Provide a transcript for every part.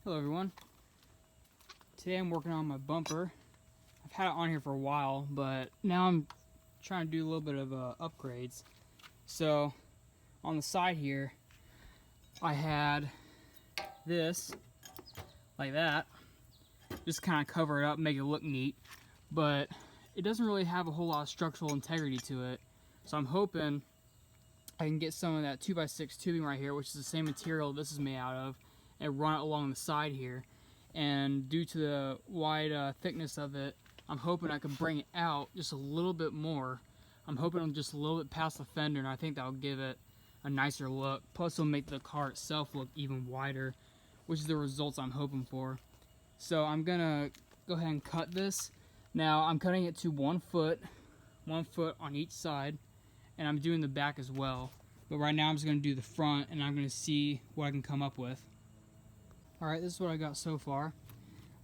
Hello everyone. Today I'm working on my bumper. I've had it on here for a while, but now I'm trying to do a little bit of upgrades. So on the side here, I had this, like that, just kind of cover it up, make it look neat, but it doesn't really have a whole lot of structural integrity to it. So I'm hoping I can get some of that 2x6 tubing right here, which is the same material this is made out of, and run it along the side here. And due to the wide thickness of it, I'm hoping I can bring it out just a little bit more. I'm hoping I'm just a little bit past the fender, and I think that'll give it a nicer look. Plus it'll make the car itself look even wider, which is the results I'm hoping for. So I'm gonna go ahead and cut this. Now I'm cutting it to 1 foot on each side, and I'm doing the back as well. But right now I'm just gonna do the front, and I'm gonna see what I can come up with. Alright, this is what I got so far.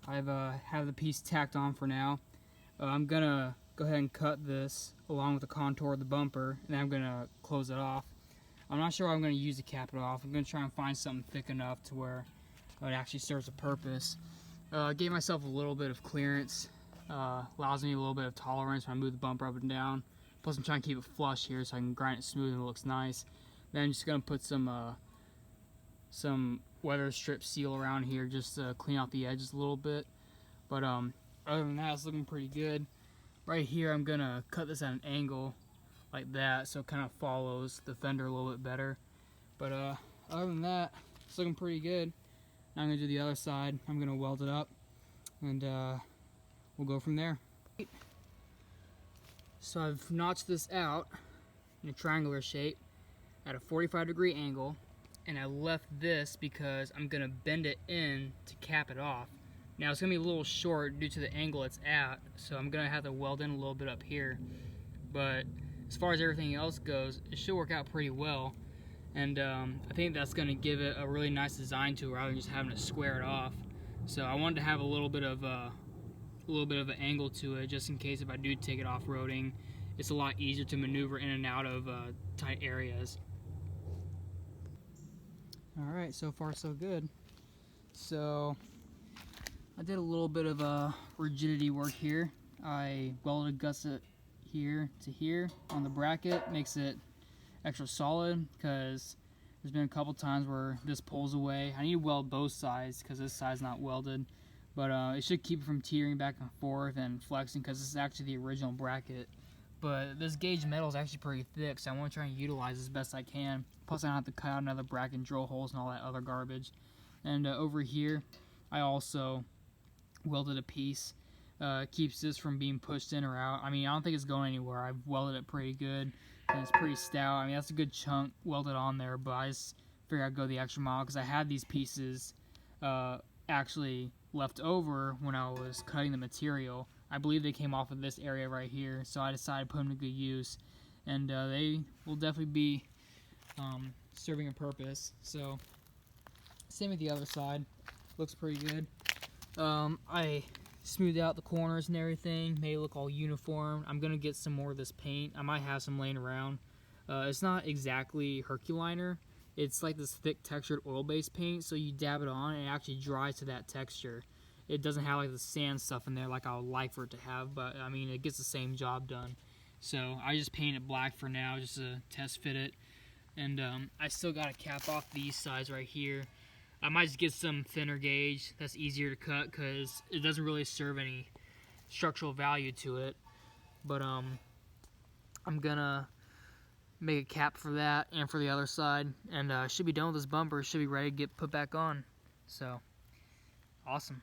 I've have the piece tacked on for now. I'm gonna go ahead and cut this along with the contour of the bumper, and then I'm gonna close it off. I'm not sure what I'm gonna use to cap it off. I'm gonna try and find something thick enough to where it actually serves a purpose. Gave myself a little bit of clearance, allows me a little bit of tolerance when I move the bumper up and down. Plus I'm trying to keep it flush here so I can grind it smooth and it looks nice. Then I'm just gonna put some weather strip seal around here just to clean out the edges a little bit. But other than that, it's looking pretty good. Right here I'm gonna cut this at an angle like that so it kind of follows the fender a little bit better. But other than that, it's looking pretty good. Now I'm gonna do the other side. I'm gonna weld it up, and we'll go from there. So I've notched this out in a triangular shape at a 45-degree angle, and I left this because I'm gonna bend it in to cap it off. Now it's gonna be a little short due to the angle it's at, so I'm gonna have to weld in a little bit up here. But as far as everything else goes, it should work out pretty well. And I think that's gonna give it a really nice design to it rather than just having to square it off. So I wanted to have a little bit of an angle to it, just in case if I do take it off-roading, it's a lot easier to maneuver in and out of tight areas. Alright, so far so good. So I did a little bit of rigidity work here. I welded a gusset here to here on the bracket, makes it extra solid because there's been a couple times where this pulls away. I need to weld both sides because this side's not welded, but it should keep it from teetering back and forth and flexing because this is actually the original bracket. But this gauge metal is actually pretty thick, so I want to try and utilize this as best I can. Plus I don't have to cut out another bracket and drill holes and all that other garbage. And over here I also welded a piece. Keeps this from being pushed in or out. I mean, I don't think it's going anywhere. I've welded it pretty good, and it's pretty stout. I mean, that's a good chunk welded on there, but I just figured I'd go the extra mile because I had these pieces actually left over when I was cutting the material. I believe they came off of this area right here, so I decided to put them to good use, and they will definitely be serving a purpose. So same with the other side. Looks pretty good. I smoothed out the corners and everything, made it look all uniform. I'm gonna get some more of this paint. I might have some laying around. It's not exactly Herculiner. It's like this thick textured oil-based paint, so you dab it on and it actually dries to that texture. It doesn't have like the sand stuff in there like I would like for it to have, but I mean, it gets the same job done. So I just paint it black for now just to test fit it. And I still gotta cap off these sides right here. I might just get some thinner gauge that's easier to cut because it doesn't really serve any structural value to it. But I'm gonna make a cap for that and for the other side, and should be done with this bumper. Should be ready to get put back on. So awesome.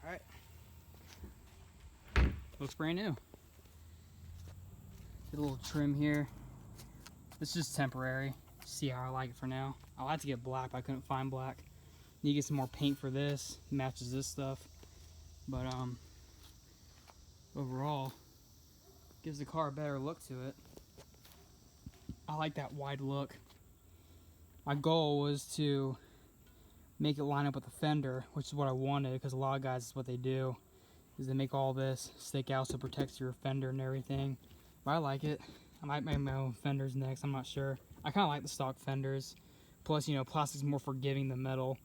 Alright. Looks brand new. Get a little trim here. It's just temporary. See how I like it for now. I like to get black, but I couldn't find black. Need to get some more paint for this. Matches this stuff. But overall, gives the car a better look to it. I like that wide look. My goal was to make it line up with the fender, which is what I wanted, because a lot of guys, is what they do, is they make all this stick out so it protects your fender and everything. But I like it. I might make my own fenders next, I'm not sure. I kind of like the stock fenders. Plus, you know, plastic's more forgiving than metal.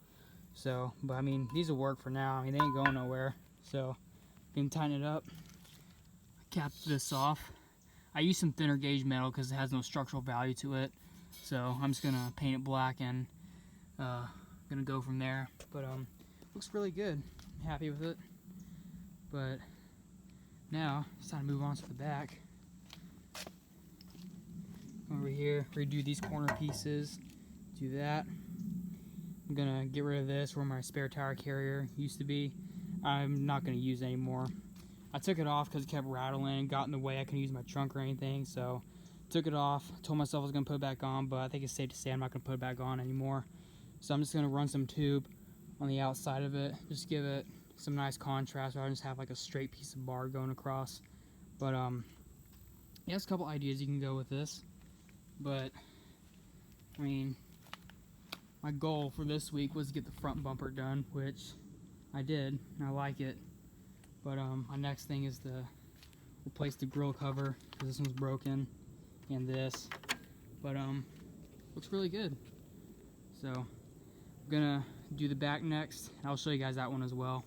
So, but I mean, these will work for now. I mean, they ain't going nowhere. So, you can tighten it up. Cap this off. I use some thinner gauge metal because it has no structural value to it. So, I'm just gonna paint it black and gonna go from there. But looks really good. I'm happy with it. But now it's time to move on to the back. Over here, redo these corner pieces. Do that. I'm gonna get rid of this where my spare tire carrier used to be. I'm not gonna use it anymore. I took it off because it kept rattling and got in the way. I couldn't use my trunk or anything, so took it off. Told myself I was gonna put it back on, but I think it's safe to say I'm not gonna put it back on anymore. So I'm just gonna run some tube on the outside of it, just give it some nice contrast rather than just have like a straight piece of bar going across. But yeah, there's a couple ideas you can go with this. But I mean, my goal for this week was to get the front bumper done, which I did, and I like it. But my next thing is to replace the grill cover, because this one's broken, and this. But looks really good. So I'm gonna do the back next, and I'll show you guys that one as well.